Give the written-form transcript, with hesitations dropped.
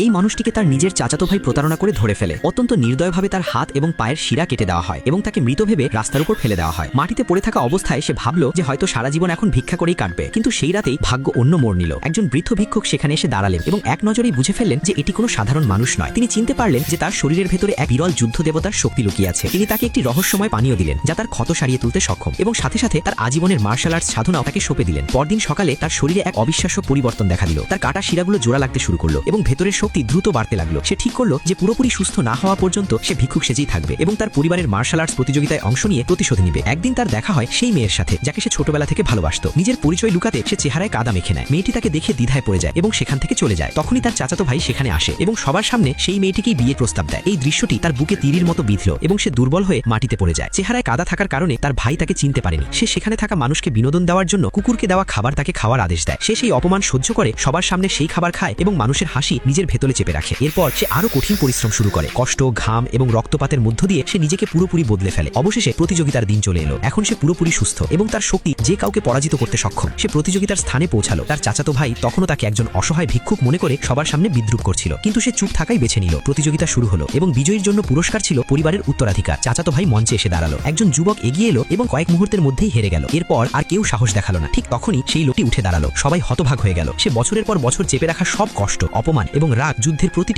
এই মানুষটিকে তার নিজের চাচাতো ভাই প্রতারণা করে ধরে ফেলে। অত্যন্ত নির্দয়ভাবে তার হাত এবং পায়ের শিরা কেটে দেওয়া হয় এবং তাকে মৃত ভেবে রাস্তার উপর ফেলে দেওয়া হয়। মাটিতে পড়ে থাকা অবস্থায় সে ভাবল যে হয়তো সারা জীবন এখন ভিক্ষা করেই কাটবে, কিন্তু সেই রাতেই ভাগ্য অন্য মোড় নিল। একজন বৃদ্ধ ভিক্ষুক সেখানে এসে দাঁড়ালেন এবং এক নজরেই বুঝে ফেললেন যে এটি কোনো সাধারণ মানুষ নয়। তিনি চিনতে পারলেন যে তার শরীরের ভেতরে এক বিরল যুদ্ধ দেবতার শক্তি লুকিয়ে আছে। তিনি তাকে একটি রহস্যময় পানীয় দিলেন যা তার ক্ষত সারিয়ে তুলতে সক্ষম এবং সাথে সাথে তার আজীবনের মার্শাল আর্টস সাধনাও তাকে সঁপে দিলেন। পরদিন সকালে তার শরীরে এক অবিশ্বাস্য পরিবর্তন দেখা দিল। তার কাটা শিরাগুলো জোড়া লাগতে শুরু করলো এবং ভেতরের শক্তি দ্রুত বাড়তে লাগলো। সে ঠিক করলো যে পুরোপুরি সুস্থ না হওয়া পর্যন্ত সে ভিক্ষুক সেজেই থাকবে এবং তার পরিবারের মার্শাল আর্টস প্রতিযোগিতায় অংশ নিয়ে প্রতিশোধ নিবে। একদিন তার দেখা হয় সেই মেয়ের সাথে যাকে সে ছোটবেলা থেকে ভালোবাসত। নিজের পরিচয় লুকাতে সে চেহারায় কাদা মেখে নেয়। মেয়েটি তাকে দেখে দ্বিধায় পড়ে যায় এবং সেখান থেকে চলে যায়। তখনই তার চাচাতো ভাই সেখানে আসে এবং সবার সামনে সেই মেয়েটিকেই বিয়ের প্রস্তাব দেয়। এই দৃশ্যটি তার বুকে তীরের মতো বিঁধল এবং সে দুর্বল হয়ে মাটিতে পড়ে যায়। চেহারায় কাদা থাকার কারণে তার ভাই তাকে চিনতে পারেনি। সে সেখানে থাকা মানুষকে বিনোদন দেওয়ার জন্য কুকুরকে দেওয়া খাবার তাকে খাওয়ার আদেশ দেয়। সে সেই অপমান সহ্য করে সবার সামনে সেই খাবার খায় এবং মানুষের হাসি নিজের ভেতরে চেপে রাখে। এরপর সে আরো কঠিন পরিশ্রম শুরু করে। কষ্ট, ঘাম এবং রক্তপাতের মধ্য দিয়ে সে নিজেকে পুরোপুরি বদলে ফেলে। অবশেষে প্রতিযোগিতার দিন চলে এলো। এখন সে পুরোপুরি সুস্থ এবং তার শক্তি যে কাউকে পরাজিত করতে সক্ষম। সে প্রতিযোগিতার স্থানে পৌঁছালো। তার চাচাতো ভাই তখনও তাকে একজন অসহায় ভিক্ষুক মনে করে সবার সামনে বিদ্রুপ করছিল, কিন্তু সে চুপ থাকাই বেছে নিল। প্রতিযোগিতা শুরু হলো এবং বিজয়ীর জন্য পুরস্কার ছিল পরিবারের উত্তরাধিকার। চাচাতো ভাই মঞ্চে এসে দাঁড়ালো। একজন যুবক এগিয়ে এলো এবং কয়েক মুহূর্তের মধ্যেই হেরে গেল। এরপর আর কেউ সাহস দেখালো না। ঠিক তখনই সেই লোকটি উঠে দাঁড়ালো। সবাই হতভাগ হয়ে গেল। সে বছরের পর বছর চেপে রাখা সব কষ্ট, অপমান এবং রাগ যুদ্ধের প্রতিটি